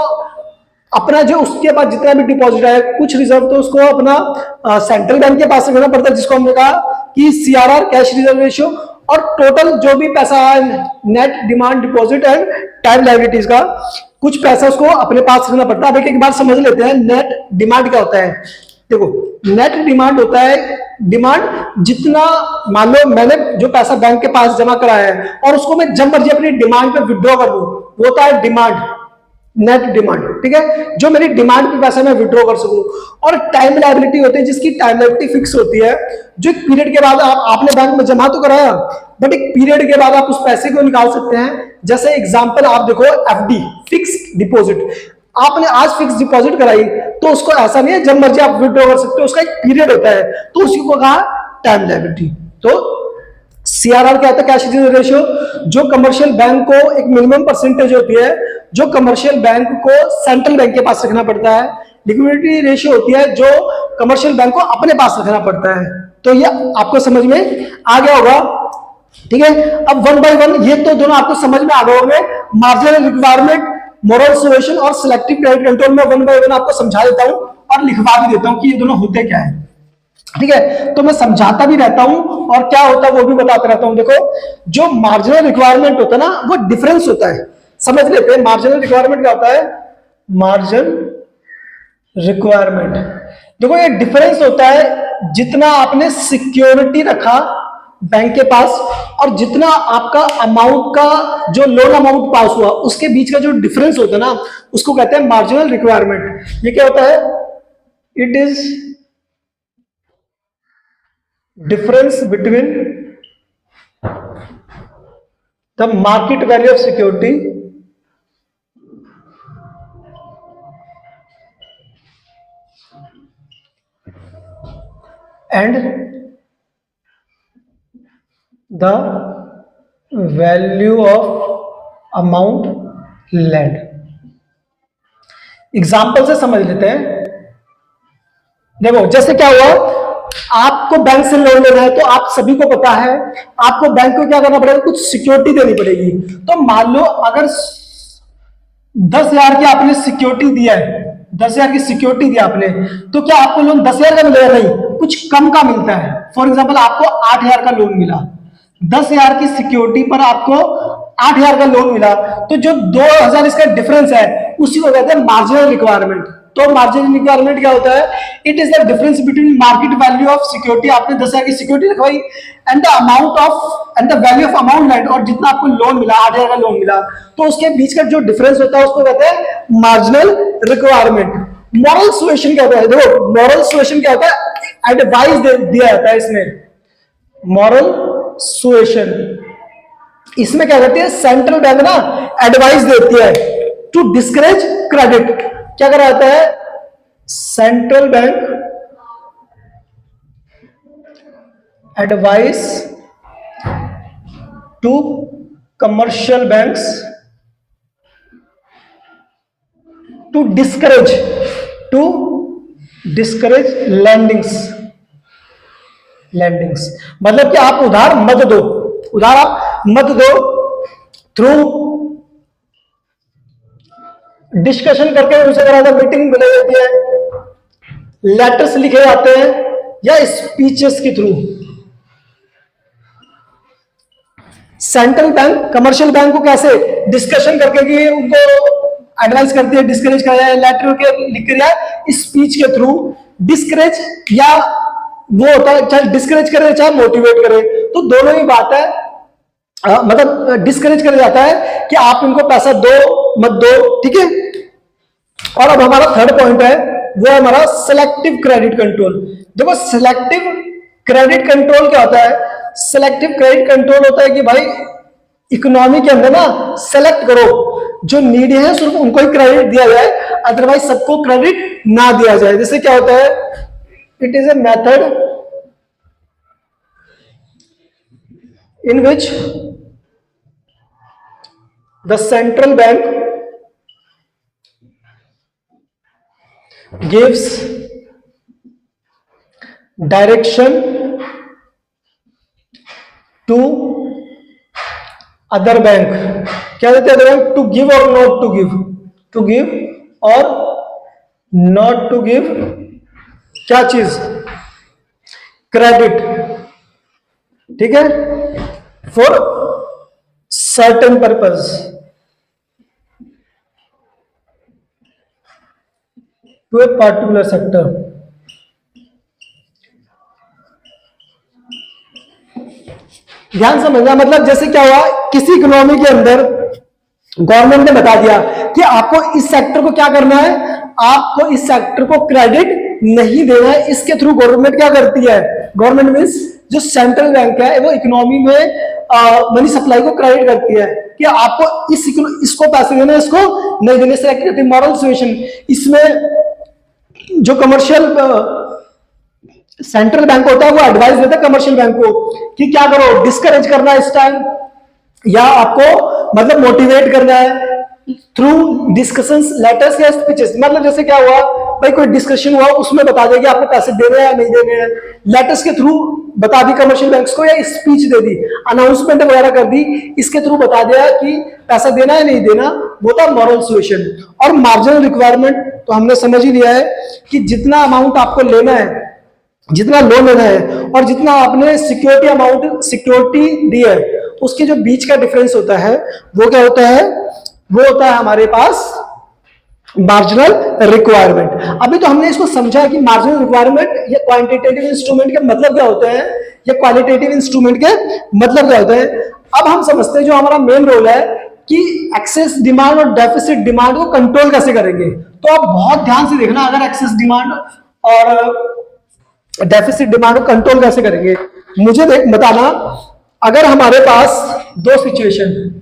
अपना, जो उसके पास जितना भी डिपॉजिट है, कुछ रिजर्व तो उसको अपना सेंट्रल बैंक के पास रखना पड़ता है, जिसको हमने कहा कि सीआरआर, कैश रिजर्व रेशियो। और टोटल जो भी पैसा है net demand deposit and time liabilities का, कुछ पैसा उसको अपने पास रखना पड़ता है। अब एक बार समझ लेते हैं नेट डिमांड क्या होता है। देखो नेट डिमांड होता है डिमांड, जितना मान लो मैंने जो पैसा बैंक के पास जमा कराया है और उसको मैं जब मर्जी अपनी डिमांड पे विड्रॉ कर दूं, वो होता है डिमांड, नेट डिमांड। ठीक है, जो मेरी डिमांड पे पैसा मैं विड्रॉ कर सकूं। और टाइम लायबिलिटी होती है, जिसकी टाइम लायबिलिटी फिक्स होती है, जो एक पीरियड के बाद आपने बैंक में जमा तो कराया, बट एक पीरियड के बाद आप उस पैसे को निकाल सकते हैं। जैसे एग्जांपल आप देखो, एफडी, फिक्स डिपॉजिट, आपने आज फिक्स डिपॉजिट कराई, तो उसको ऐसा नहीं है जब मर्जी आप विड्रॉ कर सकते हो, उसका एक पीरियड होता है, तो उसी को कहा टाइम लायबिलिटी। तो सीआरआर क्या होता है, कैश रिजर्व रेशियो, जो कमर्शियल बैंक को एक मिनिमम परसेंटेज होती है, जो कमर्शियल बैंक को सेंट्रल बैंक के पास रखना पड़ता है। लिक्विडिटी रेशियो होती है, जो कमर्शियल बैंक को अपने पास रखना पड़ता है। तो ये आपको समझ में आ गया होगा। ठीक है, अब वन बाय वन ये तो दोनों आपको समझ में आ गए होंगे। मार्जिनल रिक्वायरमेंट, मोरल सुएशन और सिलेक्टिव क्रेडिट कंट्रोल में वन बाय वन आपको समझा देता हूं और लिखवा भी देता हूं कि ये दोनों होते क्या है। ठीक है, तो मैं समझाता भी रहता हूं और क्या होता है वो भी बताता रहता हूं। देखो जो मार्जिनल रिक्वायरमेंट होता है ना, वो डिफरेंस होता है, समझ लेते हैं। मार्जिनल रिक्वायरमेंट क्या होता है, मार्जिन रिक्वायरमेंट, देखो ये डिफरेंस होता है जितना आपने सिक्योरिटी रखा बैंक के पास और जितना आपका अमाउंट का जो लोन अमाउंट पास हुआ, उसके बीच का जो डिफरेंस होता है ना, उसको कहते हैं मार्जिनल रिक्वायरमेंट। ये क्या होता है, it is difference between the market value of security and the value of amount lent। Example से समझ लेते हैं। देखो जैसे क्या हुआ, आपको बैंक से लोन लेना है, तो आप सभी को पता है आपको बैंक को क्या करना पड़ेगा, कुछ सिक्योरिटी देनी पड़ेगी। तो मान लो अगर 10,000 की आपने सिक्योरिटी दिया है, 10,000 की सिक्योरिटी दिया आपने, तो क्या आपको लोन 10,000 का मिलेगा, नहीं, कुछ कम का मिलता है। फॉर एग्जाम्पल आपको 8,000 का लोन मिला, 10,000 की सिक्योरिटी पर आपको 8,000 का लोन मिला, तो जो 2,000 इसका डिफरेंस है उसी को कहते हैं मार्जिनल रिक्वायरमेंट। तो मार्जिनल रिक्वायरमेंट क्या होता है, it is the difference between market value of security, आपने 10,000 की सिक्योरिटी रखवाई, and the amount of and the value of amount land, और जितना आपको लोन मिला, 8,000 का लोन मिला, तो उसके बीच का जो डिफरेंस होता है उसको कहते हैं मार्जिनल रिक्वायरमेंट। मॉरल सुएशन क्या होता है, देखो मॉरल सुएशन क्या होता है, एडवाइस दिया जाता है इसमें। मॉरल सुएशन, इसमें क्या करती है, सेंट्रल बैंक ना एडवाइस देती है टू डिस्करेज क्रेडिट। क्या करा जाता है, central bank advice to commercial banks to discourage lendings, मतलब कि आप उधार मत दो, उधार आप मत दो, थ्रू डिस्कशन करके उनसे कराता, मीटिंग बुलाई जाती है, लेटर्स लिखे जाते हैं या स्पीचेस के through. Central bank commercial bank को कैसे डिस्कशन करके कि उनको एडवाइस करती है, डिस्करेज कराया, लेटर के लिख कर या स्पीच के थ्रू। डिस्करेज या वो होता है, चाहे डिस्करेज करे चाहे मोटिवेट करे, तो दोनों ही बात है। मतलब डिस्करेज कर जाता है कि आप इनको पैसा दो मत दो, ठीक है। और अब हमारा थर्ड पॉइंट है, वो है हमारा सिलेक्टिव क्रेडिट कंट्रोल। देखो सिलेक्टिव क्रेडिट कंट्रोल क्या होता है? सिलेक्टिव क्रेडिट कंट्रोल होता है कि भाई इकोनॉमी के अंदर ना सेलेक्ट करो, जो नीड है सिर्फ उनको ही क्रेडिट दिया जाए, अदरवाइज सबको क्रेडिट ना दिया जाए। जैसे क्या होता है, it is a method in which the central bank gives direction to other bank, क्या देते हैं other bank? To give or not to give, to give or not to give क्या चीज? क्रेडिट, ठीक है, for certain purpose. To a particular sector. ध्यान समझना, मतलब जैसे क्या हुआ, किसी इकोनॉमी के अंदर गवर्नमेंट ने बता दिया कि आपको इस सेक्टर को क्या करना है, आपको इस सेक्टर को क्रेडिट नहीं देना है। इसके थ्रू गवर्नमेंट क्या करती है? गवर्नमेंट मीन्स जो सेंट्रल बैंक है वो इकोनॉमी में मनी सप्लाई को क्रेडिट करती है कि आपको इसको पैसे देने, इसको नहीं देने से मॉरल सिचुएशन। इसमें जो कमर्शियल सेंट्रल बैंक होता है वो एडवाइस देता है कमर्शियल बैंक को कि क्या करो, डिस्करेज करना है इस टाइम, या आपको मतलब मोटिवेट करना है थ्रू डिस्कशंस, लेटर्स या स्पीचेस। मतलब जैसे क्या हुआ भाई, कोई डिस्कशन हुआ उसमें बता देगी आपको पैसे देने हैं या नहीं देने हैं, लेटर्स के थ्रू बता दी कमर्शियल बैंक्स को, या स्पीच दे दी, अनाउंसमेंट वगैरह कर दी, इसके थ्रू बता दिया कि पैसा देना है नहीं देना, वो था मॉरल सिचुएशन। और मार्जिनल रिक्वायरमेंट तो हमने समझ ही लिया है कि जितना अमाउंट आपको लेना है, जितना लोन लेना है और जितना आपने सिक्योरिटी अमाउंट सिक्योरिटी दी है, उसके जो बीच का डिफरेंस होता है वो क्या होता है? वो होता है हमारे पास मार्जिनल रिक्वायरमेंट। अभी तो हमने इसको समझा कि मार्जिनल रिक्वायरमेंट या क्वांटिटेटिव इंस्ट्रूमेंट के मतलब क्या होते हैं, या क्वालिटेटिव इंस्ट्रूमेंट के मतलब क्या होते हैं। अब हम समझते हैं जो हमारा मेन रोल है कि एक्सेस डिमांड और डेफिसिट डिमांड को कंट्रोल कैसे करेंगे। तो आप बहुत ध्यान से देखना, अगर एक्सेस डिमांड और डेफिसिट डिमांड को कंट्रोल कैसे करेंगे, मुझे बताना। अगर हमारे पास दो सिचुएशन,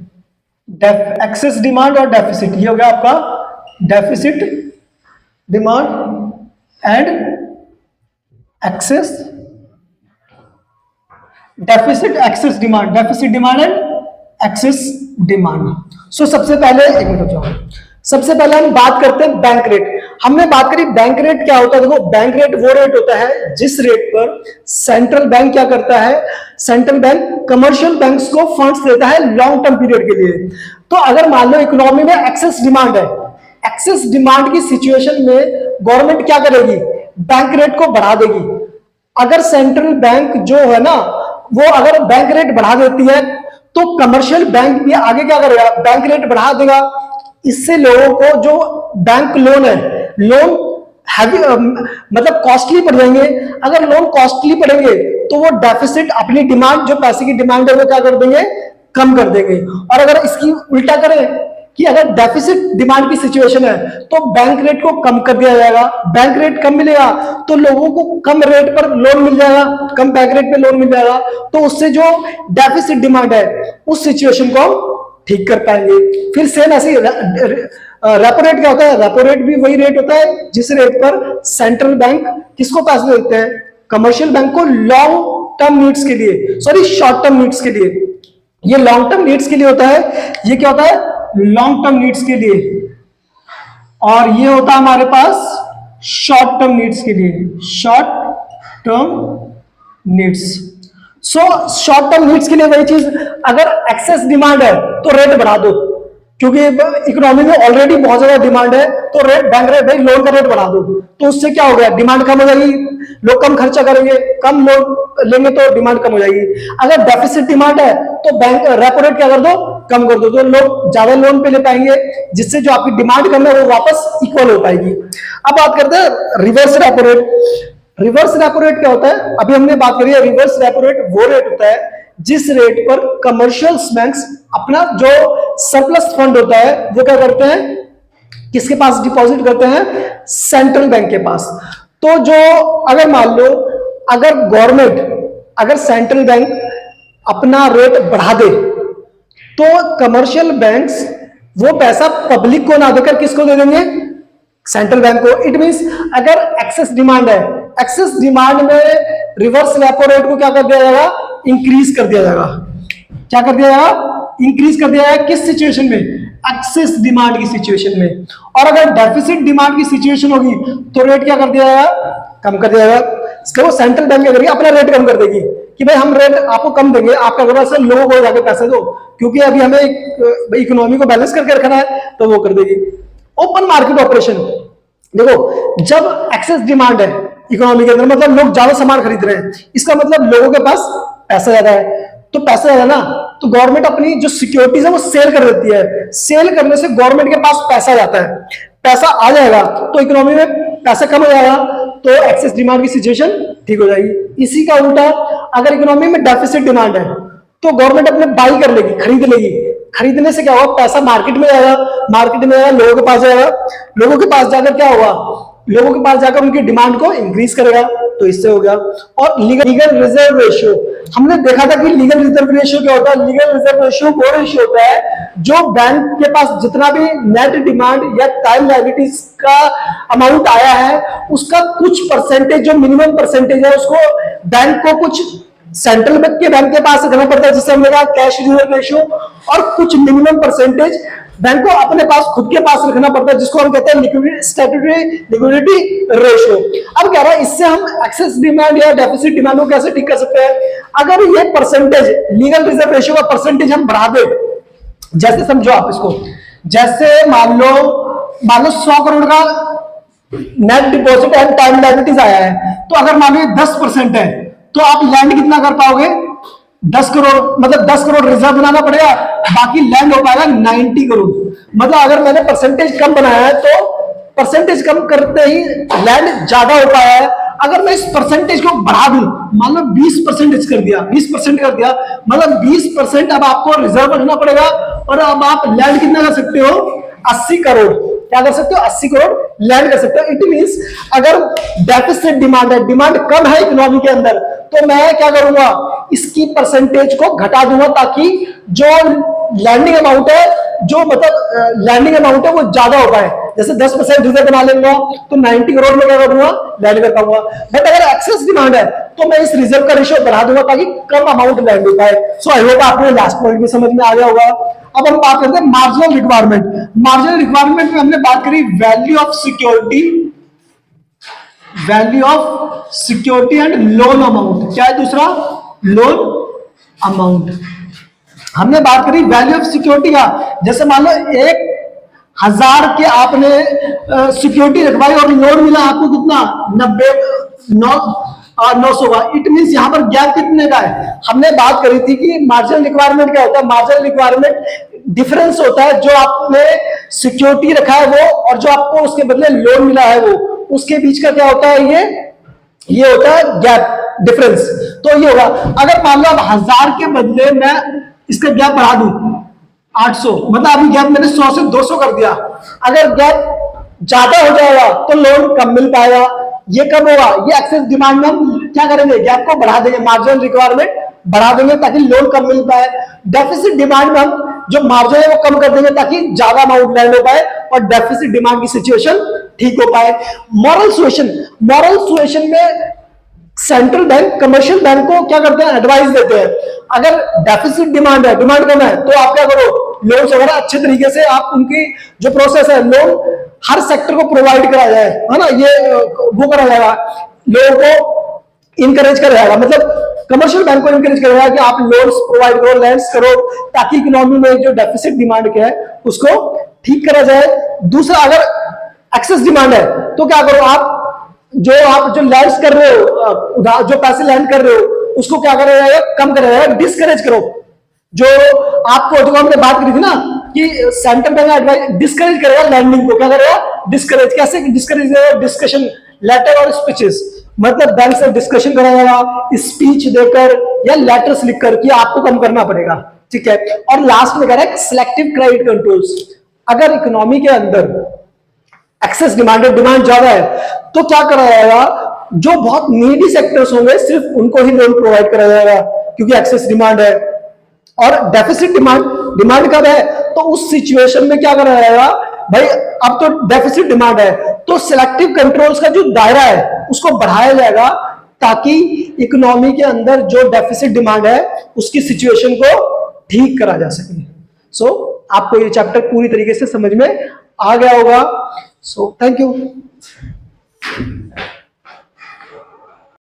एक्सेस डिमांड और डेफिसिट, ये हो गया आपका deficit demand and excess, deficit excess demand, deficit demand and excess demand. So सबसे पहले एक मिनट जाओ, सबसे पहले हम बात करते हैं बैंक रेट। हमने बात करी बैंक रेट क्या होता है। देखो बैंक रेट वो रेट होता है जिस रेट पर सेंट्रल बैंक क्या करता है, सेंट्रल बैंक कमर्शियल बैंक्स को फंड्स देता है लॉन्ग टर्म पीरियड के लिए। तो अगर मान लो इकोनॉमी में एक्सेस डिमांड है, एक्सेस डिमांड की सिचुएशन में गवर्नमेंट क्या करेगी? बैंक रेट को बढ़ा देगी। अगर सेंट्रल बैंक जो है ना, वो अगर बैंक रेट बढ़ा देती है तो कमर्शियल बैंक भी आगे क्या करेगा? बैंक रेट बढ़ा देगा। इससे लोगों को जो बैंक लोन है, लोन हैवी मतलब कॉस्टली पड़ जाएंगे। अगर लोन कॉस्टली पड़ेंगे तो वो डेफिसिट, अपनी डिमांड, जो पैसे की डिमांड है वो क्या कर देंगे? कम कर देंगे। और अगर इसकी उल्टा करें कि अगर डेफिसिट डिमांड की सिचुएशन है तो बैंक रेट को कम कर दिया जाएगा। बैंक रेट कम मिलेगा तो लोगों को कम रेट पर लोन मिल जाएगा, कम बैंक रेट पे लोन मिल जाएगा। तो उससे जो डेफिसिट डिमांड है उस सिचुएशन को हम ठीक कर पाएंगे। फिर सेम ऐसे रेपो रेट क्या होता है? रेपो रेट भी वही रेट होता है जिस रेट पर सेंट्रल बैंक किसको पैसे देते हैं? कमर्शियल बैंक को लॉन्ग टर्म नीड्स के लिए, सॉरी शॉर्ट टर्म नीड्स के लिए। ये लॉन्ग टर्म नीड्स के लिए होता है, ये क्या होता है? लॉन्ग टर्म नीड्स के लिए। और ये होता है हमारे पास शॉर्ट टर्म नीड्स के लिए, short term needs. So short term needs के लिए वही चीज, अगर एक्सेस डिमांड है तो रेट बढ़ा दो, क्योंकि इकोनॉमी में ऑलरेडी बहुत ज्यादा डिमांड है, तो रेट बैंक रेट, भाई लोन का रेट बढ़ा दो। तो उससे क्या हो गया? डिमांड कम हो जाएगी, लोग कम खर्चा करेंगे, कम लोन लेंगे तो डिमांड कम हो जाएगी। अगर डेफिसिट डिमांड है तो बैंक रेपो रेट क्या कर दो? कम कर दो, तो लोग ज्यादा लोन पे ले पाएंगे, जिससे जो आपकी डिमांड कम है वो वापस इक्वल हो पाएगी। अब बात करते हैं reverse repo rate. Reverse repo rate क्या होता है? अभी हमने बात करी है, रिवर्स रेपो रेट वो रेट होता है जिस रेट पर कमर्शियल बैंक्स अपना जो सरप्लस फंड होता है वो क्या करते हैं, किसके पास डिपॉजिट करते हैं, सेंट्रल बैंक के पास। तो जो अगर मान लो अगर गवर्नमेंट, अगर सेंट्रल बैंक अपना रेट बढ़ा दे तो कमर्शियल बैंक्स वो पैसा पब्लिक को ना देकर किसको दे देंगे, सेंट्रल बैंक को। इट मींस अगर एक्सेस डिमांड है, एक्सेस डिमांड में रिवर्स रेपो रेट को क्या कर दिया जाएगा, इंक्रीज कर दिया जाएगा। क्या कर दिया जाएगा, इंक्रीज कर दिया जाएगा। किस सिचुएशन में, एक्सेस डिमांड की सिचुएशन में। और अगर डेफिसिट डिमांड की सिचुएशन होगी तो रेट क्या कर दिया जाएगा, कम कर दिया जाएगा। तो सेंट्रल बैंक क्या करेगी, अपना रेट कम कर देगी कि भाई हम रेट आपको कम देंगे, आपका थोड़ा सा लोगों को जाके पैसे दो, क्योंकि अभी हमें इकोनॉमी को बैलेंस करके रखना है, तो वो कर देगी। ओपन मार्केट ऑपरेशन, देखो जब एक्सेस डिमांड है इकोनॉमी के अंदर, मतलब लोग ज्यादा सामान खरीद रहे हैं, इसका मतलब लोगों के पास पैसा ज्यादा है। तो पैसा ज्यादा ना, तो गवर्नमेंट अपनी जो सिक्योरिटीज है वो सेल कर देती है। सेल करने से गवर्नमेंट के पास पैसा जाता है, पैसा आ जाएगा तो इकोनॉमी में पैसा कम हो जाएगा, तो एक्सेस डिमांड की सिचुएशन ठीक हो जाएगी। इसी का उल्टा अगर इकोनॉमी में डेफिसिट डिमांड है तो गवर्नमेंट अपने बाई कर लेगी, खरीद लेगी। खरीदने से क्या होगा, पैसा मार्केट में जाएगा, मार्केट में जाएगा, लोगों के पास जाएगा, लोगों के पास जाकर क्या होगा, लोगों के पास जाकर उनकी डिमांड को इंक्रीज करेगा, तो इससे हो गया। और लीगल रिजर्व रेशियो, हमने देखा था कि लीगल रिजर्व रेशियो क्या होता है। लीगल रिजर्व रेशियो वो रेशियो होता है जो बैंक के पास जितना भी नेट डिमांड या टाइम लायबिलिटीज का अमाउंट आया है उसका कुछ परसेंटेज, जो मिनिमम परसेंटेज है, उसको बैंक को कुछ सेंट्रल बैंक के पास रखना पड़ता है, जिससे हमने कहा कैश रिजर्व रेशियो, और कुछ मिनिमम परसेंटेज बैंक को अपने पास खुद के पास रखना पड़ता है, जिसको हम कहते हैं लिक्विडिटी, स्टैट्यूटरी लिक्विडिटी रेशियो। अब कह रहा है इससे हम एक्सेस डिमांड या डेफिसिट डिमांड को कैसे ठीक कर सकते हैं। अगर ये परसेंटेज, लीगल रिजर्व रेशियो का परसेंटेज हम बढ़ा दे, जैसे समझो आप इसको, जैसे मान लो 100 करोड़ का net deposit and time liabilities आया है, तो अगर मान लो 10% है तो आप लैंड कितना कर पाओगे, 10 करोड़, मतलब 10 करोड़ रिजर्व बनाना पड़ेगा, बाकी लैंड हो पाएगा 90 करोड़। मतलब अगर मैंने परसेंटेज कम बनाया है तो परसेंटेज कम करते ही लैंड ज्यादा हो पाया है। अगर मैं इस परसेंटेज को बढ़ा दूं, मान लो 20% कर दिया, 20% कर दिया, मतलब 20% अब आपको रिजर्व रखना पड़ेगा, और अब आप लैंड कितना कर सकते हो, 80 करोड़। क्या कर सकते हो, 80 करोड़ लैंड कर सकते हो। इट मींस अगर डेफिसिट डिमांड है, डिमांड कम है इकोनॉमी के अंदर, तो मैं क्या करूंगा, इसकी परसेंटेज को घटा दूंगा, ताकि जो लैंडिंग अमाउंट है, जो मतलब लैंडिंग अमाउंट है वो ज्यादा हो पाए। जैसे 10% रिजर्व बना लेंगे तो 90 करोड़ में क्या करूंगा, लैंड कर पाऊंगा। बट अगर एक्सेस डिमांड है तो मैं इस रिजर्व का रेशियो बढ़ा दूंगा ताकि कम अमाउंट लैंड हो पाए। सो आई होप आपने लास्ट पॉइंट भी समझ में आ गया होगा। अब हम बात करते हैं मार्जिनल रिक्वायरमेंट। मार्जिनल रिक्वायरमेंट में हमने बात करी value of security, value of security and loan amount. क्या है दूसरा, लोन अमाउंट। हमने बात करी वैल्यू ऑफ सिक्योरिटी का, जैसे मान लो 1000 के आपने सिक्योरिटी रखवाई और लोन मिला आपको कितना, 900 का। इट मींस यहां पर गैप कितने का है। हमने बात करी थी कि मार्जिनल रिक्वायरमेंट क्या होता है। मार्जिनल रिक्वायरमेंट डिफरेंस होता है जो आपने सिक्योरिटी रखा है वो, और जो आपको उसके बदले लोन मिला है वो, उसके बीच का क्या होता है, ये होता है गैप, डिफरेंस। तो ये होगा, अगर मान लो अब 1000 के बदले मैं इसका गैप बढ़ा दूं 800, मतलब अभी गैप मैंने 100 से 200 कर दिया। अगर गैप ज्यादा हो जाएगा तो लोन कम मिल पाएगा, ये कब होगा, ये एक्सेस डिमांड में हम क्या करेंगे, गैप को बढ़ा देंगे, मार्जिनल रिक्वायरमेंट बढ़ा देंगे ताकि लोन कम मिल पाए। डेफिसिट डिमांड में हम जो मार्जिन है वो कम कर देंगे ताकि ज्यादा अमाउंट लैंड हो पाए और डेफिसिट डिमांड की सिचुएशन ठीक हो पाए। मॉरल सुएशन में सेंट्रल बैंक कमर्शियल बैंक को क्या करते हैं, एडवाइस देते हैं। अगर डेफिसिट डिमांड है, डिमांड कम है, तो आप क्या करो, लोन वगैरह अच्छे तरीके से आप उनकी जो प्रोसेस है, लोन हर सेक्टर को प्रोवाइड करा जाए, है ना, ये वो करा जाएगा, लोगों को इनकरेज करा जाएगा। मतलब कमर्शियल बैंक को इनकरेज करेगा कि आप लोन्स प्रोवाइड करो, लैंड्स करो, ताकि इकोनॉमी में जो डेफिसिट डिमांड के है उसको ठीक करा जाए। दूसरा, अगर एक्सेस डिमांड है तो क्या करो, आप जो लैंड्स कर रहे हो, जो पैसे लैंड कर रहे हो, उसको क्या करा जाएगा, कम करा जाएगा, डिस्करेज करो। जो आपको जो हमने बात करी थी ना कि सेंट्रल बैंक डिस्करेज करेगा लैंडिंग को, क्या करेगा, डिस्करेज। कैसे डिस्करेज, डिस्कशन, लेटर और स्पीचेस, मतलब बैंक से डिस्कशन कराया, स्पीच देकर या लेटर्स लिखकर कि आपको कम करना पड़ेगा, ठीक है। और लास्ट में कह रहा है सिलेक्टिव क्रेडिट कंट्रोल्स। अगर इकोनॉमी के अंदर एक्सेस डिमांड है, डिमांड ज्यादा है, तो क्या करा जाएगा, जो बहुत नीडी सेक्टर्स होंगे सिर्फ उनको ही लोन प्रोवाइड करा जाएगा क्योंकि एक्सेस डिमांड है। और डेफिसिट डिमांड, डिमांड कब है, तो उस सिचुएशन में क्या करा जाएगा भाई, अब तो डेफिसिट डिमांड है तो सिलेक्टिव कंट्रोल्स का जो दायरा है उसको बढ़ाया जाएगा ताकि इकोनॉमी के अंदर जो डेफिसिट डिमांड है उसकी सिचुएशन को ठीक करा जा सके। सो आपको ये चैप्टर पूरी तरीके से समझ में आ गया होगा। So thank you.